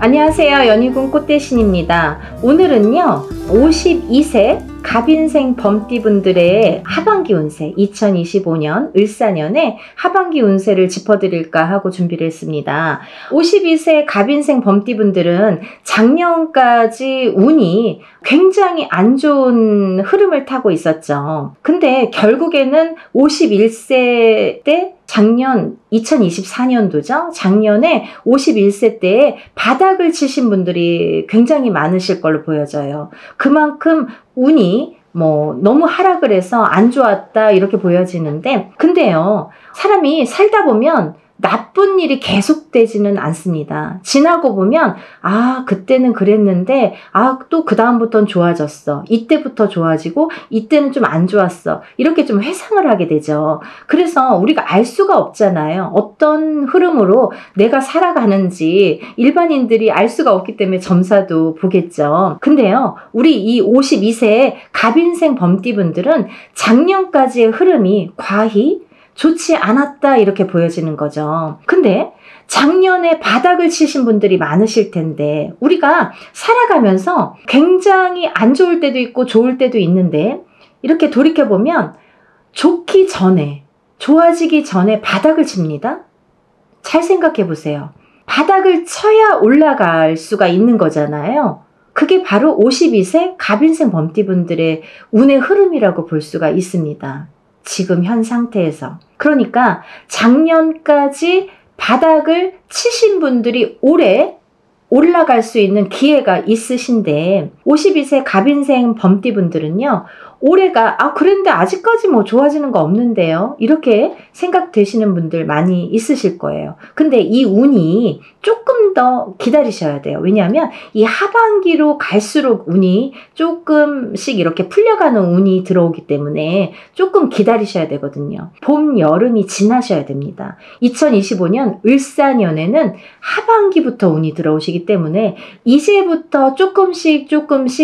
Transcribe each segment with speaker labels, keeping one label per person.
Speaker 1: 안녕하세요. 연희군 꽃대신입니다. 오늘은요 52세 갑인생 범띠분들의 하반기 운세 2025년 을사년의 하반기 운세를 짚어드릴까 하고 준비를 했습니다. 52세 갑인생 범띠분들은 작년까지 운이 굉장히 안 좋은 흐름을 타고 있었죠. 근데 결국에는 51세 때 작년 2024년도죠. 작년에 51세 때에 바닥을 치신 분들이 굉장히 많으실 걸로 보여져요. 그만큼 운이 너무 하락을 해서 안 좋았다 이렇게 보여지는데, 근데요 사람이 살다 보면 나쁜 일이 계속되지는 않습니다. 지나고 보면 그때는 그랬는데 또 그 다음부터는 좋아졌어. 이때부터 좋아지고 이때는 좀 안 좋았어. 이렇게 좀 회상을 하게 되죠. 그래서 우리가 알 수가 없잖아요. 어떤 흐름으로 내가 살아가는지 일반인들이 알 수가 없기 때문에 점사도 보겠죠. 근데요 우리 이 52세 갑인생 범띠분들은 작년까지의 흐름이 과히 좋지 않았다 이렇게 보여지는 거죠. 근데 작년에 바닥을 치신 분들이 많으실 텐데, 우리가 살아가면서 굉장히 안 좋을 때도 있고 좋을 때도 있는데, 이렇게 돌이켜보면 좋기 전에, 좋아지기 전에 바닥을 칩니다. 잘 생각해 보세요. 바닥을 쳐야 올라갈 수가 있는 거잖아요. 그게 바로 52세 갑인생 범띠분들의 운의 흐름이라고 볼 수가 있습니다. 지금 현 상태에서. 그러니까 작년까지 바닥을 치신 분들이 올해 올라갈 수 있는 기회가 있으신데, 52세 갑인생 범띠분들은요 올해가 그런데 아직까지 좋아지는 거 없는데요 이렇게 생각되시는 분들 많이 있으실 거예요. 근데 이 운이 조금 더 기다리셔야 돼요. 왜냐하면 이 하반기로 갈수록 운이 조금씩 이렇게 풀려가는 운이 들어오기 때문에 조금 기다리셔야 되거든요. 봄, 여름이 지나셔야 됩니다. 2025년 을사년에는 하반기부터 운이 들어오시기 때문에 이제부터 조금씩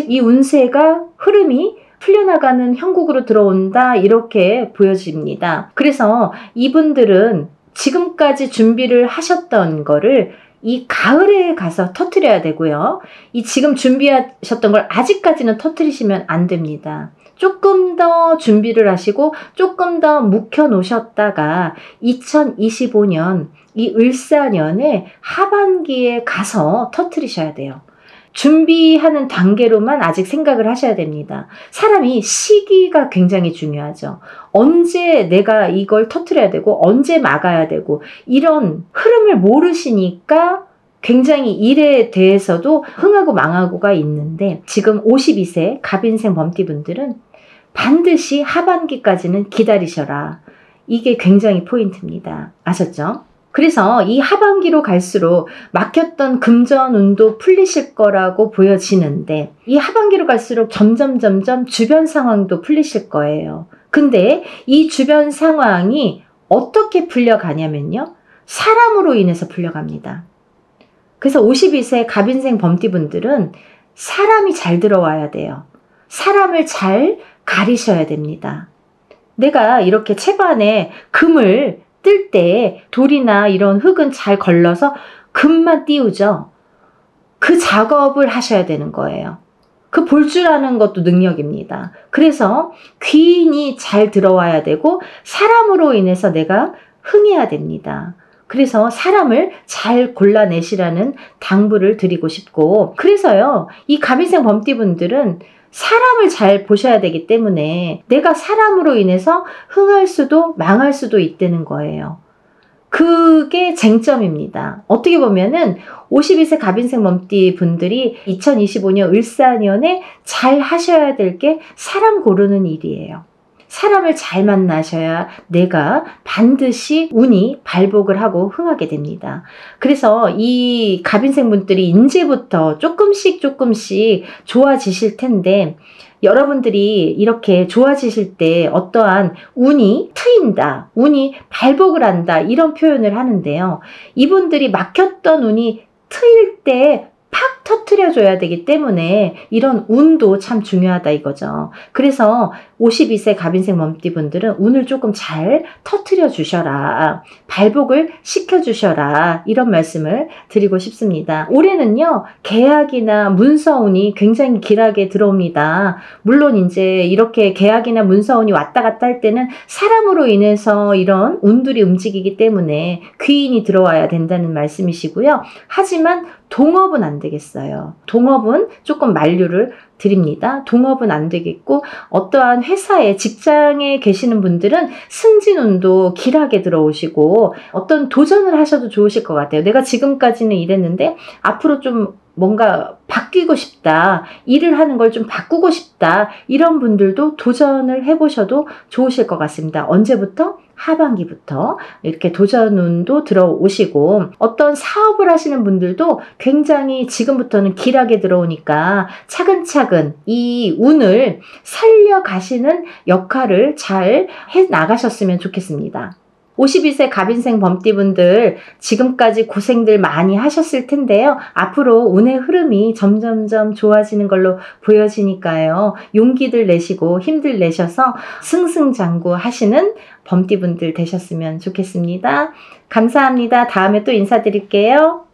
Speaker 1: 이 운세가 흐름이 풀려나가는 형국으로 들어온다 이렇게 보여집니다. 그래서 이분들은 지금까지 준비를 하셨던 거를 이 가을에 가서 터뜨려야 되고요. 이 지금 준비하셨던 걸 아직까지는 터뜨리시면 안 됩니다. 조금 더 준비를 하시고 조금 더 묵혀 놓으셨다가 2025년 이 을사년의 하반기에 가서 터뜨리셔야 돼요. 준비하는 단계로만 아직 생각을 하셔야 됩니다. 사람이 시기가 굉장히 중요하죠. 언제 내가 이걸 터뜨려야 되고 언제 막아야 되고 이런 흐름을 모르시니까 굉장히 일에 대해서도 흥하고 망하고가 있는데, 지금 52세 갑인생 범띠분들은 반드시 하반기까지는 기다리셔라. 이게 굉장히 포인트입니다. 아셨죠? 그래서 이 하반기로 갈수록 막혔던 금전운도 풀리실 거라고 보여지는데, 이 하반기로 갈수록 점점 주변 상황도 풀리실 거예요. 근데 이 주변 상황이 어떻게 풀려가냐면요, 사람으로 인해서 풀려갑니다. 그래서 52세 갑인생 범띠분들은 사람이 잘 들어와야 돼요. 사람을 잘 가리셔야 됩니다. 내가 이렇게 채반에 금을 뜰 때 돌이나 이런 흙은 잘 걸러서 금만 띄우죠. 그 작업을 하셔야 되는 거예요. 그 볼 줄 아는 것도 능력입니다. 그래서 귀인이 잘 들어와야 되고 사람으로 인해서 내가 흥해야 됩니다. 그래서 사람을 잘 골라내시라는 당부를 드리고 싶고, 그래서요 이 갑인생 범띠분들은 사람을 잘 보셔야 되기 때문에 내가 사람으로 인해서 흥할 수도 망할 수도 있다는 거예요. 그게 쟁점입니다. 어떻게 보면은 52세 갑인생 범띠 분들이 2025년 을사년에 잘 하셔야 될 게 사람 고르는 일이에요. 사람을 잘 만나셔야 내가 반드시 운이 발복을 하고 흥하게 됩니다. 그래서 이 갑인생 분들이 이제부터 조금씩 좋아지실 텐데, 여러분들이 이렇게 좋아지실 때 어떠한 운이 트인다, 운이 발복을 한다 이런 표현을 하는데요. 이분들이 막혔던 운이 트일 때 팍 터트려줘야 되기 때문에 이런 운도 참 중요하다 이거죠. 그래서 52세 갑인생 범띠분들은 운을 조금 잘 터트려 주셔라. 발복을 시켜 주셔라. 이런 말씀을 드리고 싶습니다. 올해는요, 계약이나 문서운이 굉장히 길하게 들어옵니다. 물론 이제 이렇게 계약이나 문서운이 왔다 갔다 할 때는 사람으로 인해서 이런 운들이 움직이기 때문에 귀인이 들어와야 된다는 말씀이시고요. 하지만 동업은 안 되겠어요. 동업은 조금 만류를 드립니다. 동업은 안 되겠고 어떠한 회사에 직장에 계시는 분들은 승진운도 길하게 들어오시고 어떤 도전을 하셔도 좋으실 것 같아요. 내가 지금까지는 이랬는데 앞으로 좀 뭔가 바뀌고 싶다. 일을 하는 걸 좀 바꾸고 싶다. 이런 분들도 도전을 해보셔도 좋으실 것 같습니다. 언제부터? 하반기부터 이렇게 도전운도 들어오시고 어떤 사업을 하시는 분들도 굉장히 지금부터는 길하게 들어오니까 차근차근 이 운을 살려가시는 역할을 잘 해나가셨으면 좋겠습니다. 52세 갑인생 범띠분들 지금까지 고생들 많이 하셨을 텐데요. 앞으로 운의 흐름이 점점점 좋아지는 걸로 보여지니까요. 용기들 내시고 힘들 내셔서 승승장구 하시는 범띠분들 되셨으면 좋겠습니다. 감사합니다. 다음에 또 인사드릴게요.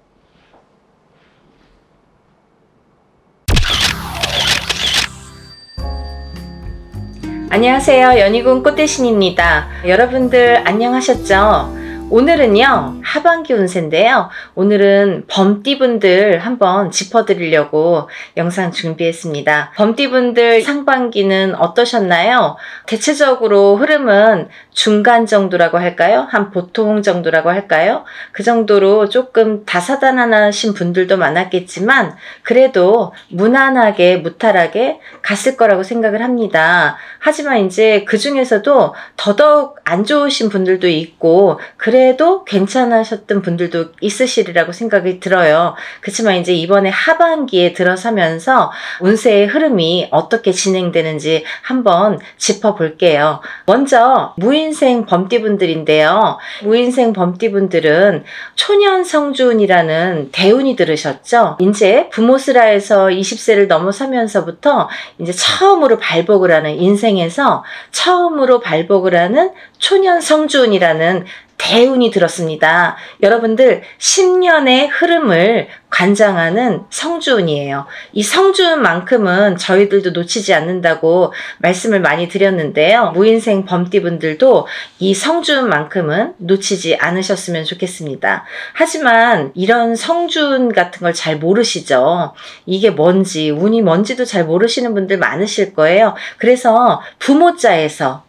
Speaker 1: 안녕하세요. 연희군 꽃대신입니다. 여러분들 안녕하셨죠? 오늘은요, 하반기 운세인데요. 오늘은 범띠분들 한번 짚어드리려고 영상 준비했습니다. 범띠분들 상반기는 어떠셨나요? 대체적으로 흐름은 중간 정도라고 할까요? 한 보통 정도라고 할까요? 그 정도로 조금 다사다난하신 분들도 많았겠지만 그래도 무난하게 무탈하게 갔을 거라고 생각을 합니다. 하지만 이제 그 중에서도 더더욱 안 좋으신 분들도 있고 그래도 괜찮으셨던 분들도 있으시리라고 생각이 들어요. 그렇지만 이제 이번에 하반기에 들어서면서 운세의 흐름이 어떻게 진행되는지 한번 짚어볼게요. 먼저 무인생 범띠분들인데요. 무인생 범띠분들은 초년성주운이라는 대운이 들으셨죠? 이제 부모스라에서 20세를 넘어서면서부터 이제 처음으로 발복을 하는 인생에서 처음으로 발복을 하는 초년성주운이라는 대운이 들었습니다. 여러분들 10년의 흐름을 관장하는 성주운이에요. 이 성주운만큼은 저희들도 놓치지 않는다고 말씀을 많이 드렸는데요. 무인생 범띠분들도 이 성주운만큼은 놓치지 않으셨으면 좋겠습니다. 하지만 이런 성주운 같은 걸 잘 모르시죠. 이게 뭔지, 운이 뭔지도 잘 모르시는 분들 많으실 거예요. 그래서 부모자에서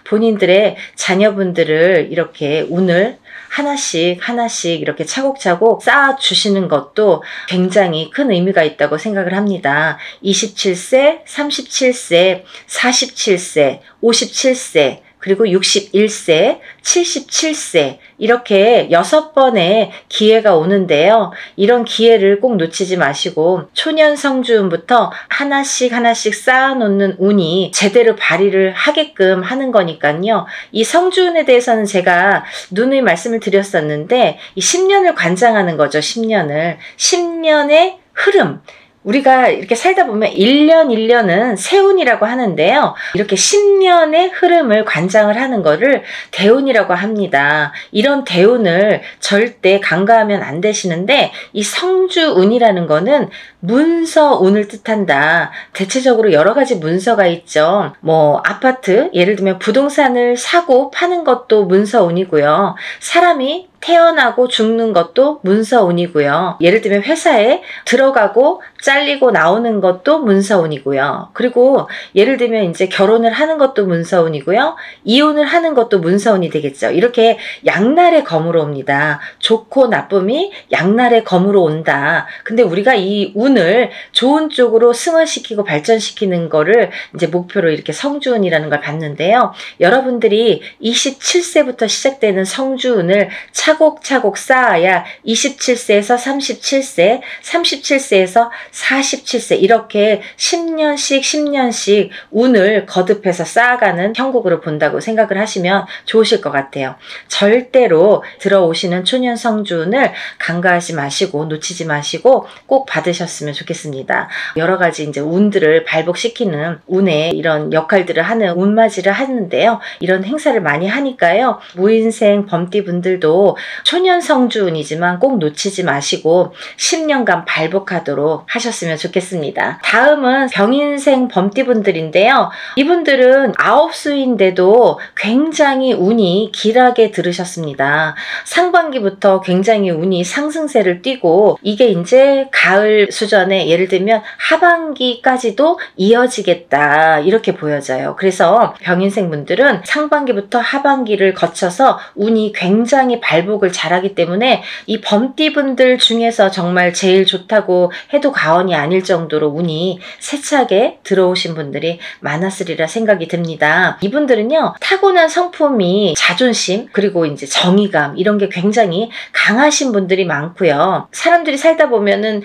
Speaker 1: 본인들의 자녀분들을 이렇게 운을 하나씩 이렇게 차곡차곡 쌓아주시는 것도 굉장히 큰 의미가 있다고 생각을 합니다. 27세, 37세, 47세, 57세, 그리고 61세, 77세 이렇게 6번의 기회가 오는데요. 이런 기회를 꼭 놓치지 마시고 초년성주운부터 하나씩 쌓아놓는 운이 제대로 발휘를 하게끔 하는 거니까요. 이 성주운에 대해서는 제가 누누이 말씀을 드렸었는데 이 10년을 관장하는 거죠. 10년의 흐름. 우리가 이렇게 살다 보면 1년은 세운이라고 하는데요. 이렇게 10년의 흐름을 관장을 하는 거를 대운이라고 합니다. 이런 대운을 절대 간과하면 안 되시는데 이 성주운이라는 거는 문서운을 뜻한다. 대체적으로 여러 가지 문서가 있죠. 뭐 아파트, 예를 들면 부동산을 사고 파는 것도 문서운이고요. 사람이 태어나고 죽는 것도 문서운이고요. 예를 들면 회사에 들어가고 잘리고 나오는 것도 문서운이고요. 그리고 예를 들면 이제 결혼을 하는 것도 문서운이고요. 이혼을 하는 것도 문서운이 되겠죠. 이렇게 양날의 검으로 옵니다. 좋고 나쁨이 양날의 검으로 온다. 근데 우리가 이 운을 좋은 쪽으로 승화시키고 발전시키는 거를 이제 목표로 이렇게 성주운이라는 걸 봤는데요. 여러분들이 27세부터 시작되는 성주운을 차곡차곡 쌓아야 27세에서 37세, 37세에서 47세 이렇게 10년씩 운을 거듭해서 쌓아가는 형국으로 본다고 생각을 하시면 좋으실 것 같아요. 절대로 들어오시는 초년 성주운을 간과하지 마시고 놓치지 마시고 꼭 받으셨으면 좋겠습니다. 여러 가지 이제 운들을 발복시키는 운의 이런 역할들을 하는 운맞이를 하는데요. 이런 행사를 많이 하니까요. 무인생 범띠분들도 초년 성주운이지만 꼭 놓치지 마시고 10년간 발복하도록 하셨으면 좋겠습니다. 다음은 병인생 범띠분들인데요. 이분들은 9수인데도 굉장히 운이 길하게 들으셨습니다. 상반기부터 굉장히 운이 상승세를 띠고 이게 이제 가을 수전에 예를 들면 하반기까지도 이어지겠다 이렇게 보여져요. 그래서 병인생 분들은 상반기부터 하반기를 거쳐서 운이 굉장히 발복을 잘하기 때문에 이 범띠분들 중에서 정말 제일 좋다고 해도 과언이 아닐 정도로 운이 세차게 들어오신 분들이 많았으리라 생각이 듭니다. 이분들은요, 타고난 성품이 자존심 그리고 이제 정의감 이런 게 굉장히 강하신 분들이 많고요. 사람들이 살다 보면은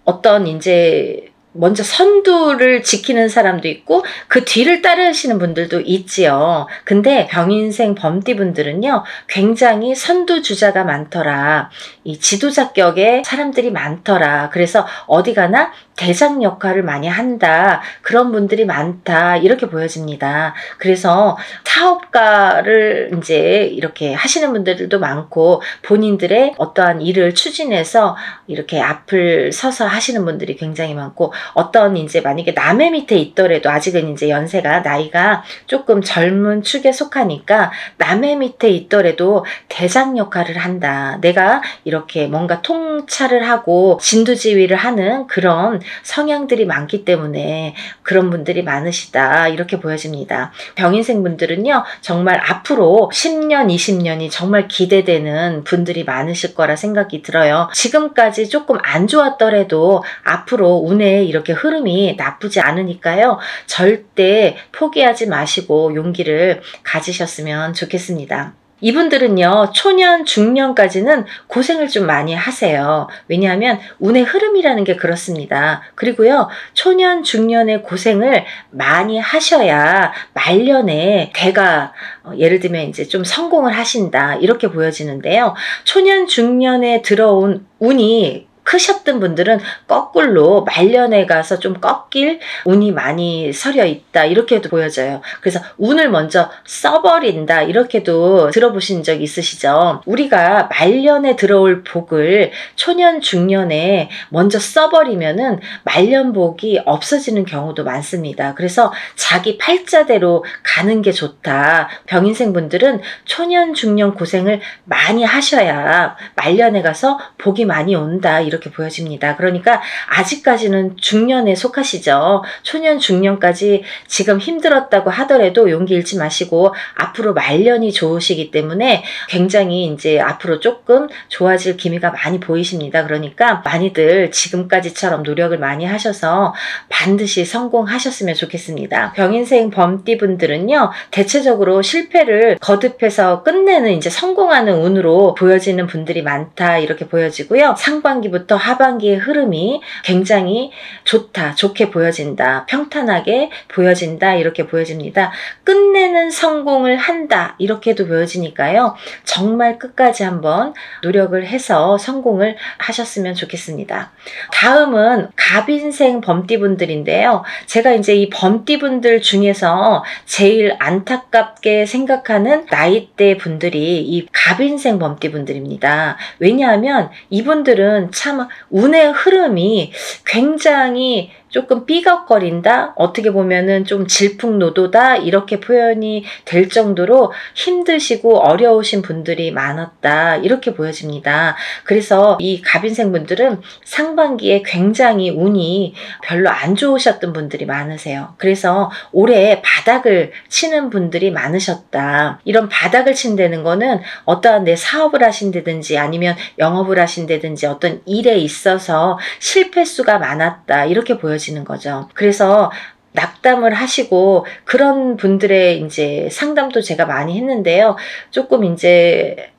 Speaker 1: 어떤 이제 먼저 선두를 지키는 사람도 있고 그 뒤를 따르시는 분들도 있지요. 근데 병인생 범띠분들은요, 굉장히 선두주자가 많더라. 이 지도자격의 사람들이 많더라. 그래서 어디 가나 대장 역할을 많이 한다. 그런 분들이 많다. 이렇게 보여집니다. 그래서 사업가를 이제 이렇게 하시는 분들도 많고 본인들의 어떠한 일을 추진해서 이렇게 앞을 서서 하시는 분들이 굉장히 많고 어떤 이제 만약에 남의 밑에 있더라도 아직은 이제 연세가 나이가 조금 젊은 축에 속하니까 남의 밑에 있더라도 대장 역할을 한다. 내가 이렇게 뭔가 통찰을 하고 진두지휘를 하는 그런 성향들이 많기 때문에 그런 분들이 많으시다 이렇게 보여집니다. 병인생 분들은요 정말 앞으로 10년 20년이 정말 기대되는 분들이 많으실 거라 생각이 들어요. 지금까지 조금 안 좋았더라도 앞으로 운의 이렇게 흐름이 나쁘지 않으니까요 절대 포기하지 마시고 용기를 가지셨으면 좋겠습니다. 이분들은요 초년 중년까지는 고생을 좀 많이 하세요. 왜냐하면 운의 흐름이라는 게 그렇습니다. 그리고요 초년 중년의 고생을 많이 하셔야 말년에 대가 예를 들면 이제 좀 성공을 하신다 이렇게 보여지는데요. 초년 중년에 들어온 운이 크셨던 분들은 거꾸로 말년에 가서 좀 꺾일 운이 많이 서려 있다 이렇게도 보여져요. 그래서 운을 먼저 써버린다 이렇게도 들어보신 적 있으시죠? 우리가 말년에 들어올 복을 초년 중년에 먼저 써버리면은 말년 복이 없어지는 경우도 많습니다. 그래서 자기 팔자대로 가는 게 좋다. 병인생 분들은 초년 중년 고생을 많이 하셔야 말년에 가서 복이 많이 온다 이렇게 보여집니다. 그러니까 아직까지는 중년에 속하시죠. 초년 중년까지 지금 힘들었다고 하더라도 용기 잃지 마시고 앞으로 말년이 좋으시기 때문에 굉장히 이제 앞으로 조금 좋아질 기미가 많이 보이십니다. 그러니까 많이들 지금까지처럼 노력을 많이 하셔서 반드시 성공하셨으면 좋겠습니다. 병인생 범띠분들은요 대체적으로 실패를 거듭해서 끝내는 이제 성공하는 운으로 보여지는 분들이 많다 이렇게 보여지고요. 상반기부터 하반기의 흐름이 굉장히 좋게 보여진다. 평탄하게 보여진다. 이렇게 보여집니다. 끝내는 성공을 한다. 이렇게도 보여지니까요. 정말 끝까지 한번 노력을 해서 성공을 하셨으면 좋겠습니다. 다음은 갑인생 범띠분들인데요. 제가 이제 이 범띠분들 중에서 제일 안타깝게 생각하는 나이대 분들이 이 갑인생 범띠분들입니다. 왜냐하면 이분들은 참 운의 흐름이 굉장히 조금 삐걱거린다? 어떻게 보면은 좀 질풍노도다? 이렇게 표현이 될 정도로 힘드시고 어려우신 분들이 많았다. 이렇게 보여집니다. 그래서 이 갑인생 분들은 상반기에 굉장히 운이 별로 안 좋으셨던 분들이 많으세요. 그래서 올해 바닥을 치는 분들이 많으셨다. 이런 바닥을 친다는 거는 어떠한 내 사업을 하신다든지 아니면 영업을 하신다든지 어떤 일에 있어서 실패수가 많았다. 이렇게 보여집니다. 거죠. 그래서 낙담을 하시고 그런 분들의 이제 상담도 제가 많이 했는데요. 조금 이제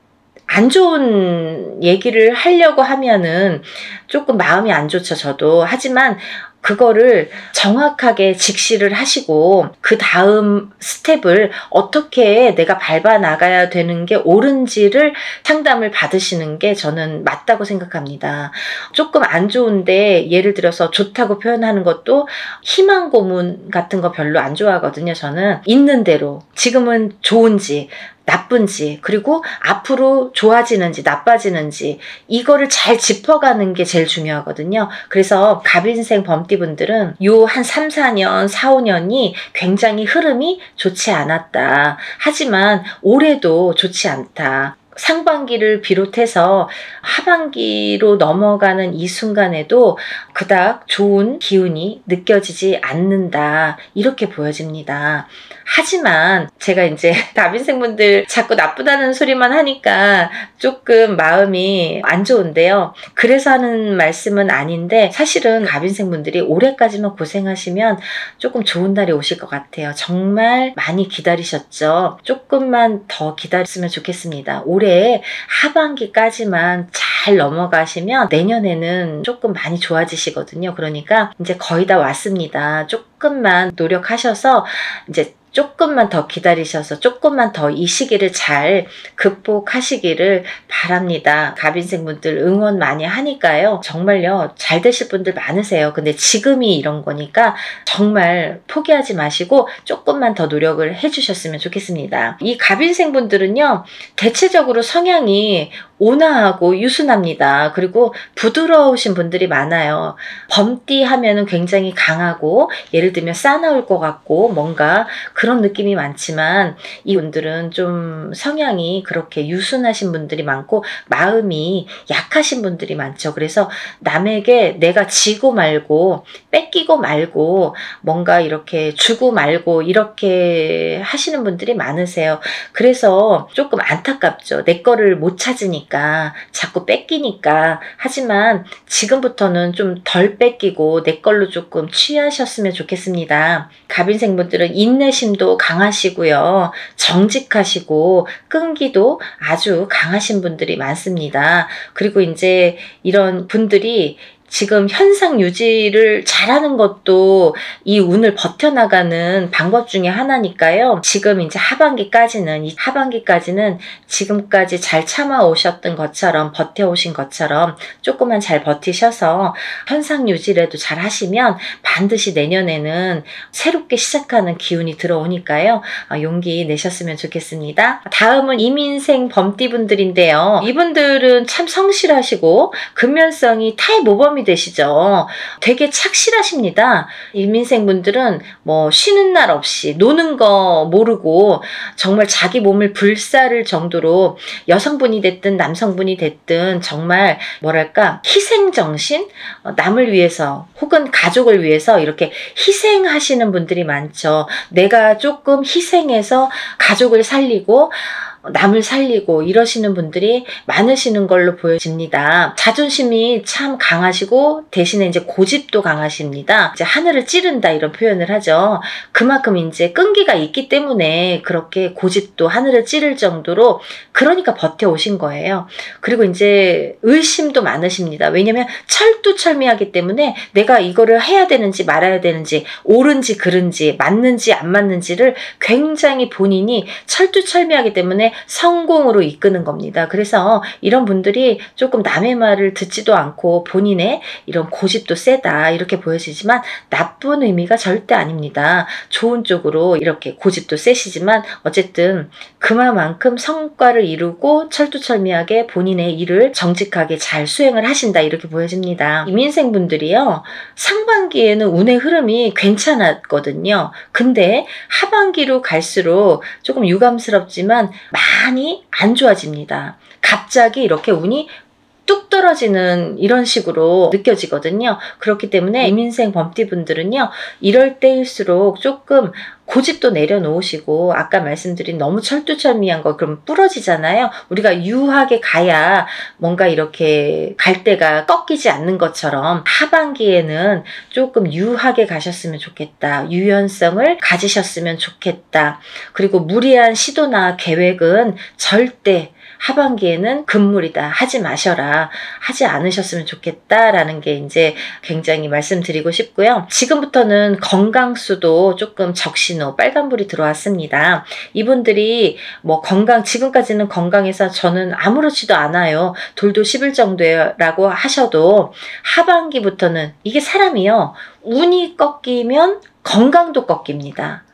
Speaker 1: 안 좋은 얘기를 하려고 하면은 조금 마음이 안 좋죠, 저도. 하지만 그거를 정확하게 직시를 하시고 그 다음 스텝을 어떻게 내가 밟아 나가야 되는 게 옳은지를 상담을 받으시는 게 저는 맞다고 생각합니다. 조금 안 좋은데 예를 들어서 좋다고 표현하는 것도 희망 고문 같은 거 별로 안 좋아하거든요. 저는 있는 대로 지금은 좋은지 나쁜지, 그리고 앞으로 좋아지는지 나빠지는지 이거를 잘 짚어가는 게 제일 중요하거든요. 그래서 갑인생 범띠분들은 요 한 3, 4년, 4, 5년이 굉장히 흐름이 좋지 않았다. 하지만 올해도 좋지 않다. 상반기를 비롯해서 하반기로 넘어가는 이 순간에도 그닥 좋은 기운이 느껴지지 않는다. 이렇게 보여집니다. 하지만 제가 이제 갑인생분들 자꾸 나쁘다는 소리만 하니까 조금 마음이 안 좋은데요. 그래서 하는 말씀은 아닌데 사실은 갑인생분들이 올해까지만 고생하시면 조금 좋은 날이 오실 것 같아요. 정말 많이 기다리셨죠? 조금만 더 기다렸으면 좋겠습니다. 올해 하반기까지만 잘 넘어가시면 내년에는 조금 많이 좋아지시거든요. 그러니까 이제 거의 다 왔습니다. 조금만 노력하셔서 이제 조금만 더 기다리셔서 조금만 더 이 시기를 잘 극복하시기를 바랍니다. 갑인생분들 응원 많이 하니까요. 정말요, 잘 되실 분들 많으세요. 근데 지금이 이런 거니까 정말 포기하지 마시고 조금만 더 노력을 해주셨으면 좋겠습니다. 이 갑인생분들은요, 대체적으로 성향이 온화하고 유순합니다. 그리고 부드러우신 분들이 많아요. 범띠 하면은 굉장히 강하고 예를 들면 싸나울 것 같고 뭔가 그런 느낌이 많지만 이분들은 좀 성향이 그렇게 유순하신 분들이 많고 마음이 약하신 분들이 많죠. 그래서 남에게 내가 지고 말고 뺏기고 말고 뭔가 이렇게 주고 말고 이렇게 하시는 분들이 많으세요. 그래서 조금 안타깝죠. 내 거를 못 찾으니까 자꾸 뺏기니까. 하지만 지금부터는 좀 덜 뺏기고 내 걸로 조금 취하셨으면 좋겠습니다. 갑인생분들은 인내심도 강하시고요. 정직하시고 끈기도 아주 강하신 분들이 많습니다. 그리고 이제 이런 분들이 지금 현상 유지를 잘하는 것도 이 운을 버텨나가는 방법 중에 하나니까요. 지금 이제 하반기까지는 지금까지 잘 참아오셨던 것처럼 버텨오신 것처럼 조금만 잘 버티셔서 현상 유지라도 잘 하시면 반드시 내년에는 새롭게 시작하는 기운이 들어오니까요. 용기 내셨으면 좋겠습니다. 다음은 이민생 범띠분들인데요. 이분들은 참 성실하시고 근면성이 타의모범이 되시죠. 되게 착실하십니다. 이민생분들은 뭐 쉬는 날 없이 노는 거 모르고 정말 자기 몸을 불사를 정도로 여성분이 됐든 남성분이 됐든 정말 뭐랄까 희생정신? 남을 위해서 혹은 가족을 위해서 이렇게 희생하시는 분들이 많죠. 내가 조금 희생해서 가족을 살리고 남을 살리고 이러시는 분들이 많으시는 걸로 보여집니다. 자존심이 참 강하시고 대신에 이제 고집도 강하십니다. 이제 하늘을 찌른다 이런 표현을 하죠. 그만큼 이제 끈기가 있기 때문에 그렇게 고집도 하늘을 찌를 정도로 그러니까 버텨오신 거예요. 그리고 이제 의심도 많으십니다. 왜냐면 철두철미하기 때문에 내가 이거를 해야 되는지 말아야 되는지 옳은지 그른지 맞는지 안 맞는지를 굉장히 본인이 철두철미하기 때문에 성공으로 이끄는 겁니다. 그래서 이런 분들이 조금 남의 말을 듣지도 않고 본인의 이런 고집도 세다 이렇게 보여지지만 나쁜 의미가 절대 아닙니다. 좋은 쪽으로 이렇게 고집도 세시지만 어쨌든 그만큼 성과를 이루고 철두철미하게 본인의 일을 정직하게 잘 수행을 하신다 이렇게 보여집니다. 이민생분들이요, 상반기에는 운의 흐름이 괜찮았거든요. 근데 하반기로 갈수록 조금 유감스럽지만 많이 안 좋아집니다. 갑자기 이렇게 운이 뚝 떨어지는 이런 식으로 느껴지거든요. 그렇기 때문에 이민생 범띠분들은요, 이럴 때일수록 조금 고집도 내려놓으시고 아까 말씀드린 너무 철두철미한 거 그럼 부러지잖아요. 우리가 유하게 가야 뭔가 이렇게 갈 때가 꺾이지 않는 것처럼 하반기에는 조금 유하게 가셨으면 좋겠다. 유연성을 가지셨으면 좋겠다. 그리고 무리한 시도나 계획은 절대 하반기에는 금물이다. 하지 마셔라. 하지 않으셨으면 좋겠다라는 게 이제 굉장히 말씀드리고 싶고요. 지금부터는 건강수도 조금 적신호, 빨간불이 들어왔습니다. 이분들이 뭐 지금까지는 건강해서 저는 아무렇지도 않아요. 돌도 씹을 정도라고 하셔도 하반기부터는 이게 사람이요. 운이 꺾이면 건강도 꺾입니다.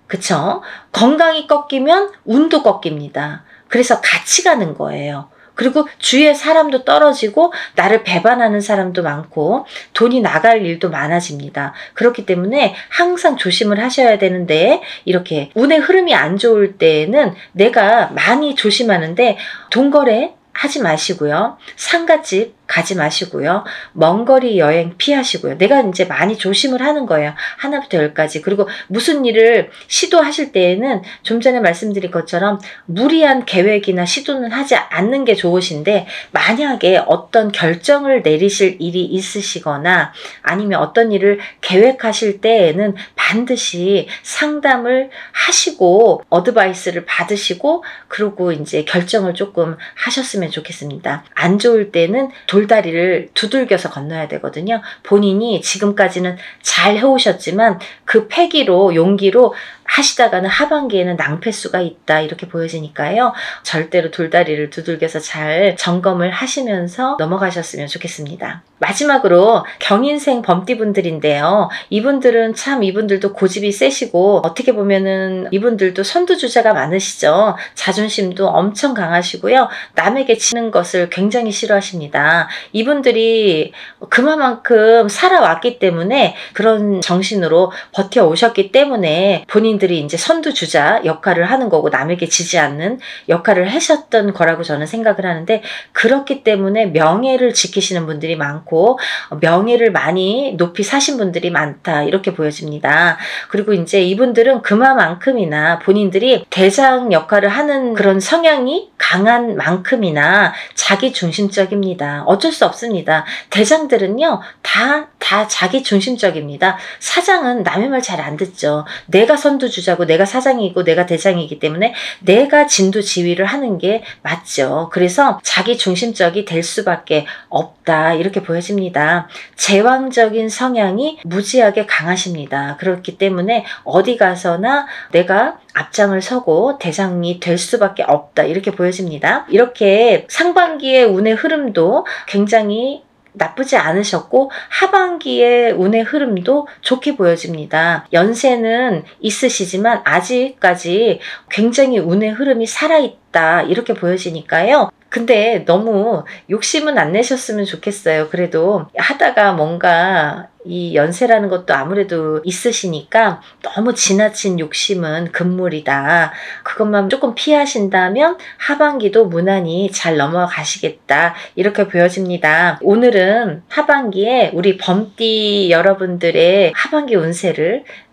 Speaker 1: 그쵸? 건강이 꺾이면 운도 꺾입니다. 그래서 같이 가는 거예요. 그리고 주위에 사람도 떨어지고 나를 배반하는 사람도 많고 돈이 나갈 일도 많아집니다. 그렇기 때문에 항상 조심을 하셔야 되는데 이렇게 운의 흐름이 안 좋을 때에는 내가 많이 조심하는데 돈거래 하지 마시고요. 상갓집 가지 마시고요. 먼 거리 여행 피하시고요. 내가 이제 많이 조심을 하는 거예요. 하나부터 열까지. 그리고 무슨 일을 시도하실 때에는 좀 전에 말씀드린 것처럼 무리한 계획이나 시도는 하지 않는 게 좋으신데 만약에 어떤 결정을 내리실 일이 있으시거나 아니면 어떤 일을 계획하실 때에는 반드시 상담을 하시고 어드바이스를 받으시고 그리고 이제 결정을 조금 하셨으면 좋겠습니다. 안 좋을 때는 돌다리를 두들겨서 건너야 되거든요. 본인이 지금까지는 잘 해오셨지만 그 패기로 용기로 하시다가는 하반기에는 낭패수가 있다 이렇게 보여지니까요. 절대로 돌다리를 두들겨서 잘 점검을 하시면서 넘어가셨으면 좋겠습니다. 마지막으로 경인생 범띠분들인데요. 이분들도 고집이 세시고 어떻게 보면은 이분들도 선두주자가 많으시죠. 자존심도 엄청 강하시고요. 남에게 지는 것을 굉장히 싫어하십니다. 이분들이 그만큼 살아왔기 때문에 그런 정신으로 버텨오셨기 때문에 본인들이 이제 선두주자 역할을 하는 거고 남에게 지지 않는 역할을 하셨던 거라고 저는 생각을 하는데 그렇기 때문에 명예를 지키시는 분들이 많고 명예를 많이 높이 사신 분들이 많다 이렇게 보여집니다. 그리고 이제 이분들은 그만큼이나 본인들이 대장 역할을 하는 그런 성향이 강한 만큼이나 자기 중심적입니다. 어쩔 수 없습니다. 대장들은요 다 자기 중심적입니다. 사장은 남의 말 잘 안 듣죠. 내가 선두주자고 내가 사장이고 내가 대장이기 때문에 내가 진두지휘를 하는 게 맞죠. 그래서 자기 중심적이 될 수밖에 없다 이렇게 보여집니다. 제왕적인 성향이 무지하게 강하십니다. 그렇기 때문에 어디 가서나 내가 앞장을 서고 대장이 될 수밖에 없다 이렇게 보여집니다. 이렇게 상반기의 운의 흐름도 굉장히 나쁘지 않으셨고 하반기의 운의 흐름도 좋게 보여집니다. 연세는 있으시지만 아직까지 굉장히 운의 흐름이 살아있다 이렇게 보여지니까요. 근데 너무 욕심은 안 내셨으면 좋겠어요. 그래도 하다가 뭔가 이 연세라는 것도 아무래도 있으시니까 너무 지나친 욕심은 금물이다. 그것만 조금 피하신다면 하반기도 무난히 잘 넘어가시겠다. 이렇게 보여집니다. 오늘은 하반기에 우리 범띠 여러분들의 하반기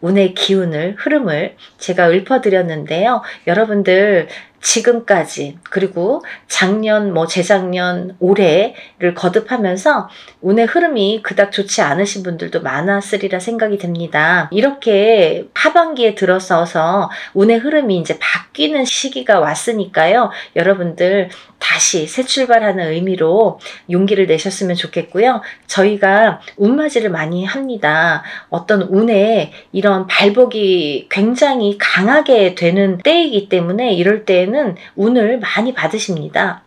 Speaker 1: 운의 기운을, 흐름을 제가 읊어드렸는데요. 여러분들 지금까지 그리고 작년 재작년 올해를 거듭하면서 운의 흐름이 그닥 좋지 않으신 분들도 많았으리라 생각이 됩니다. 이렇게 하반기에 들어서서 운의 흐름이 이제 바뀌는 시기가 왔으니까요. 여러분들 다시 새 출발하는 의미로 용기를 내셨으면 좋겠고요. 저희가 운맞이를 많이 합니다. 어떤 운에 이런 발복이 굉장히 강하게 되는 때이기 때문에 이럴 때에는 운을 많이 받으십니다.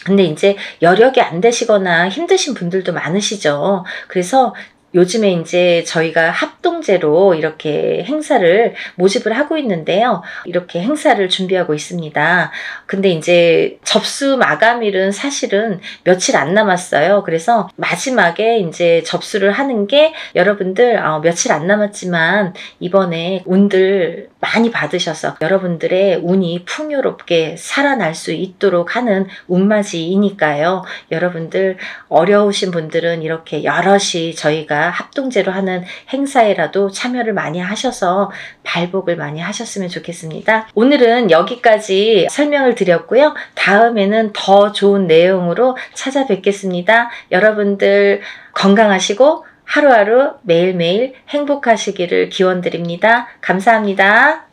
Speaker 1: 근데 이제 여력이 안 되시거나 힘드신 분들도 많으시죠. 그래서 요즘에 이제 저희가 합동제로 이렇게 행사를 모집을 하고 있는데요. 이렇게 행사를 준비하고 있습니다. 근데 이제 접수 마감일은 사실은 며칠 안 남았어요. 그래서 마지막에 이제 접수를 하는 게 여러분들 며칠 안 남았지만 이번에 운들 많이 받으셔서 여러분들의 운이 풍요롭게 살아날 수 있도록 하는 운맞이이니까요. 여러분들 어려우신 분들은 이렇게 여럿이 저희가 합동제로 하는 행사에라도 참여를 많이 하셔서 발복을 많이 하셨으면 좋겠습니다. 오늘은 여기까지 설명을 드렸고요. 다음에는 더 좋은 내용으로 찾아뵙겠습니다. 여러분들 건강하시고 하루하루 매일매일 행복하시기를 기원드립니다. 감사합니다.